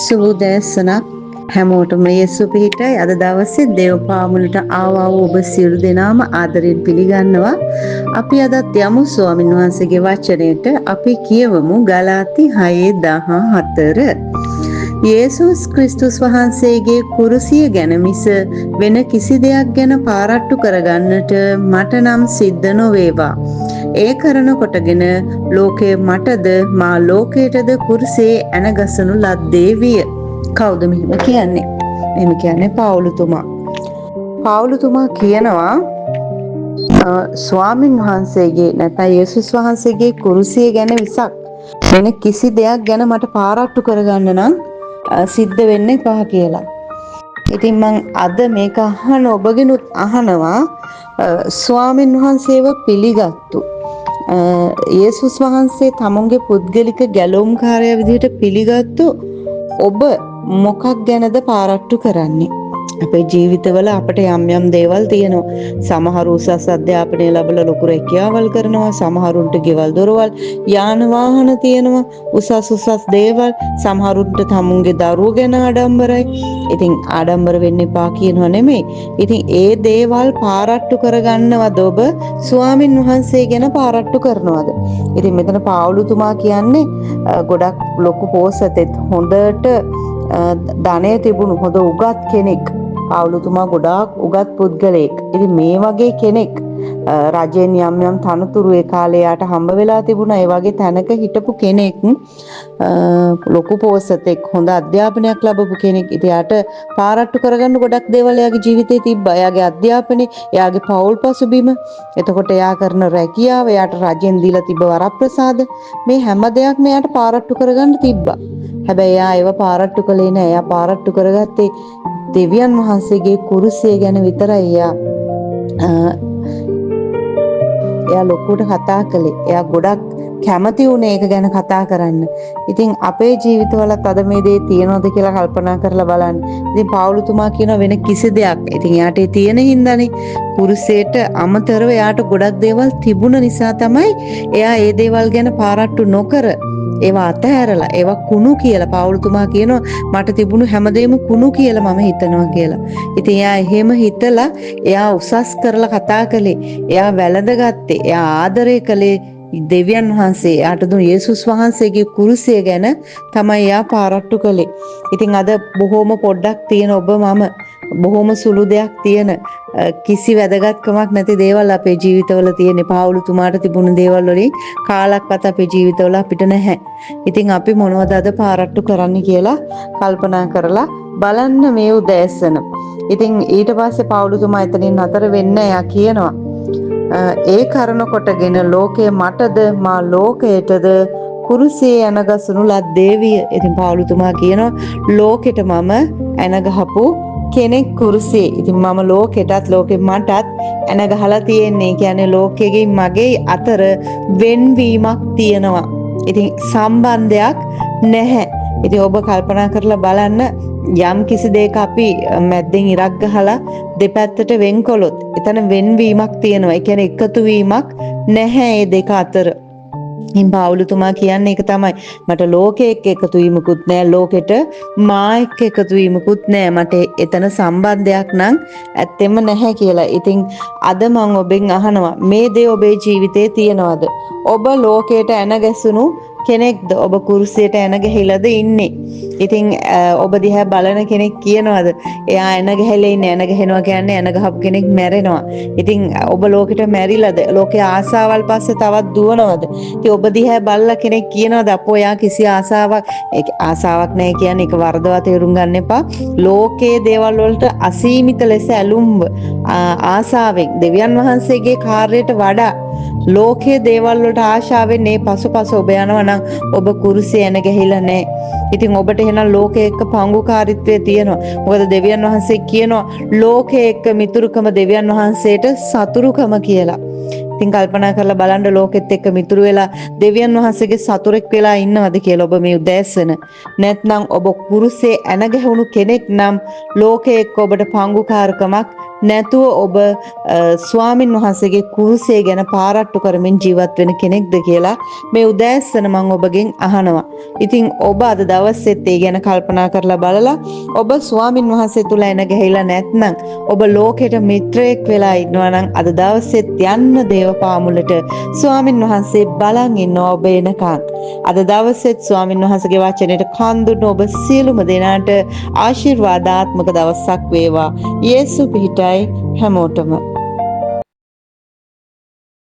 සුබෝදෑසනක් හැමෝටම යේසු පිහිටයි. අද දවසේ දේවපාමුලට ආවා වූ ඔබ සියලු දෙනාම ආදරයෙන් පිළිගන්නවා. අපි අදත් යමු ස්වාමීන් වහන්සේගේ වචනයට. අපි කියවමු ගලාති 6:14. යේසුස් ක්‍රිස්තුස් වහන්සේගේ කුරුසිය ගැන මිස වෙන කිසි දෙයක් ගැන පාරට්ටු කරගන්නට මට නම් සිද්ධ නොවේවා. ඒ කරන කොටගෙන ලෝකය මටද මා ලෝකයටද කුරුසේ ඇනගසනු ලද්දේ විය. කවුද මෙහෙම කියන්නේ? මෙහෙම කියන්නේ පවුලුතුමා. පවුලුතුමා කියනවා ස්වාමින් වහන්සේගේ නැත්නම් යේසුස් වහන්සේගේ කුරුසිය ගැන විසක් වෙන කිසි දෙයක් ගැන මට පාරට්ටු කරගන්න නම් සිද්ධ වෙන්න එපා කියලා. ඉතින් මං අද මේක අහන ඔබගෙනුත් අහනවා ස්වාමින් වහන්සේව පිළිගත්තු යේසුස් වහන්සේ තමුන්ගේ පුද්ගලික ගැලවුම්කාරයා විදිහට පිළිගත්තු ඔබ මොකක් ගැනද පාරට්ටු කරන්නේ? අපේ ජීවිතවල අපිට යම් දේවල් තියෙනවා. සමහර උසස් අධ්‍යාපනය ලැබලා ලොකු රැකියාවල් කරනවා. සමහරුන්ට ගෙවල් දොරවල් යාන වාහන තියෙනවා. උසස් දේවල්. සමහරුන්ට තමුන්ගේ දරුවෝ ගැන ආඩම්බරයි. ඉතින් ආඩම්බර වෙන්න එපා කියනවා නෙමෙයි. ඉතින් ඒ දේවල් පාරට්ටු කරගන්නවද ඔබ ස්වාමින් වහන්සේ ගැන පාරට්ටු කරනවද? ඉතින් මෙතන පාවුලුතුමා කියන්නේ ගොඩක් ලොකු පෝසතෙත් හොඳට ධනය තිබුණු හොඳ උගත් කෙනෙක්. පාවුලුතුමා ගොඩාක් උගත් පුද්ගලයෙක්. ඉතින් මේ වගේ කෙනෙක් රජෙන් යම් තනතුරු ඒ කාලේ යාට හම්බ වෙලා තිබුණා. ඒ වගේ තැනක හිටපු කෙනෙක්, ලොකු පෝසතෙක්, හොඳ අධ්‍යාපනයක් ලැබපු කෙනෙක්. ඉතින් යාට පාරට්ටු කරගන්න ගොඩක් දේවල් එයාගේ ජීවිතේ තිබ්බා. එයාගේ අධ්‍යාපනය, එයාගේ පෞල් පසුබිම, එතකොට එයා කරන රැකියාව, එයාට රජෙන් දීලා තිබ්බ වරප්‍රසාද, මේ හැම දෙයක්ම එයාට පාරට්ටු කරගන්න තිබ්බා. හැබැයි එයා ඒව පාරට්ටු කළේ නෑ. එයා පාරට්ටු කරගත්තේ දෙවියන් වහන්සේගේ කුරුසිය ගැන විතරයි. එයා ලොකුට කතා කළේ. එයා ගොඩක් කැමති වුණේ ඒක ගැන කතා කරන්න. ඉතින් අපේ ජීවිතවලත් අද මේ දේ තියෙනවද කියලා කල්පනා කරලා බලන්න. ඉතින් පාවුලුතුමා කියන වෙන කිසි දෙයක්. ඉතින් එයාට ඒ තියෙන හින්දානේ කුරුසයට අමතරව එයාට ගොඩක් දේවල් තිබුණ නිසා තමයි එයා ඒ දේවල් ගැන පාරට්ටු නොකර ඒවා අතහැරලා ඒවා කුණු කියලා පාවුලුතුමා කියනවා මට තිබුණු හැමදේම කුණු කියලා මම හිතනවා කියලා. ඉතින් එයා එහෙම හිතලා එයා උසස් කරලා කතා කළේ. එයා වැළඳගත්තේ. එයා ආදරය කළේ දෙවියන් වහන්සේ. එයාට දුන් යේසුස් වහන්සේගේ කුරුසිය ගැන තමයි එයා පාරට්ටු කළේ. ඉතින් අද බොහොම පොඩ්ඩක් තියෙන ඔබ මම බොහොම සුළු දෙයක් තියෙන කිසි වැදගත්කමක් නැති දේවල් අපේ ජීවිතවල තියෙන. පාවුලුතුමාට තිබුණු දේවල් වලින් කාලක්වත් අපේ ජීවිතවල අපිට නැහැ. ඉතින් අපි මොනවද අද පාරට්ටු කරන්න කියලා කල්පනා කරලා බලන්න මේ උදෑසන. ඉතින් ඊට පස්සේ පාවුලුතුමා එතනින් නතර වෙන්න එයා කියනවා ඒ කරන කොටගෙන ලෝකය මටද මා ලෝකයටද කුරුසියේ ඇනගසනු ලද්දේ විය. ඉතින් පාවුලුතුමා කියනවා ලෝකෙට මම ඇනගහපු කෙනෙක් කුරුසියේ. ඉතින් මම ලෝකෙටත් ලෝකෙ මටත් ඇනගහලා තියෙන්නේ. කියන්නේ ලෝකෙගේ මගේ අතර වෙන්වීමක් තියෙනවා. ඉතින් සම්බන්ධයක් නැහැ. ඉතින් ඔබ කල්පනා කරලා බලන්න යම් කිසි දෙයක අපි මැද්දෙන් ඉරක් ගහලා දෙපැත්තට වෙන්කොලොත් එතන වෙන්වීමක් තියෙනවා. ඒ කියන්නේ එකතු වීමක් නැහැ මේ දෙක අතර. ඉතින් පාවුලුතුමා කියන්නේ ඒක තමයි. මට ලෝකෙ එක්ක එකතු වීමකුත් නැහැ. ලෝකෙට මා එක්ක එකතු වීමකුත් නැහැ. මට එතන සම්බන්ධයක් නම් ඇත්තෙම නැහැ කියලා. ඉතින් අද මම ඔබෙන් අහනවා මේ දේ ඔබේ ජීවිතේ තියෙනවද? ඔබ ලෝකයට ඇනගැසුණු කෙනෙක්ද? ඔබ කුරුසියට ඇනගැහිලාද ඉන්නේ? ඉතින් ඔබ දිහා බලන කෙනෙක් කියනවාද එයා ඇනගැහිලා ඉන්නේ? ඇනගැහෙනවා කියන්නේ ඇනගහපු කෙනෙක් මැරෙනවා. ඉතින් ඔබ ලෝකෙට මැරිලාද? ලෝකේ ආසාවල් පස්සේ තවත් දුවනවද? ඉතින් ඔබ දිහා බලලා කෙනෙක් කියනවාද අපෝ එයා කිසි ආසාවක් නැහැ කියන්නේ ඒක වරදවා තේරුම් ගන්න එපා. ලෝකයේ දේවල් වලට අසීමිත ලෙස ඇලුම්ව ආසාවෙන් දෙවියන් වහන්සේගේ කාර්යයට වඩා ලෝකයේ දේවල් වලට ආශාවෙන් මේ පසුපස ඔබ යනවා නම් ඔබ කුරුසිය ඇන ගැහිලා නැහැ. ඉතින් ඔබට එහෙනම් ලෝකයේ එක්ක පංගුකාරීත්වය තියෙනවා. මොකද දෙවියන් වහන්සේ කියනවා ලෝකයේ එක්ක මිතුරුකම දෙවියන් වහන්සේට සතුරුකම කියලා. ඉතින් කල්පනා කරලා බලන්න ලෝකෙත් එක්ක මිතුරු වෙලා දෙවියන් වහන්සේගේ සතුරෙක් වෙලා ඉන්නවද කියලා ඔබ මේ උදෑසන. නැත්නම් ඔබ කුරුසේ ඇන ගැහුණු කෙනෙක් නම් ලෝකයේ එක්ක ඔබට පංගුකාරකමක් නැතුව ඔබ ස්වාමින් වහන්සේගේ කුරුසේ ගැන පාරට්ටු කරමින් ජීවත් වෙන කෙනෙක්ද කියලා මේ උදෑසන මම ඔබගෙන් අහනවා. ඉතින් ඔබ අද දවසෙත් ඒ ගැන කල්පනා කරලා බලලා ඔබ ස්වාමින් වහන්සේ තුල එන ගහිලා නැත්නම් ඔබ ලෝකෙට මිත්‍රයෙක් වෙලා ඉන්නවා නම් අද දවසෙත් යන්න දේව පාමුලට ස්වාමින් වහන්සේ බලන් ඉන්නවා ඔබ එනකන්. අද දවසෙත් ස්වාමින් වහන්සේගේ වචනයට කන් දුන්න ඔබ සියලුම දෙනාට ආශිර්වාදාත්මක දවසක් වේවා. යේසු පිහිටයි හැමෝටම.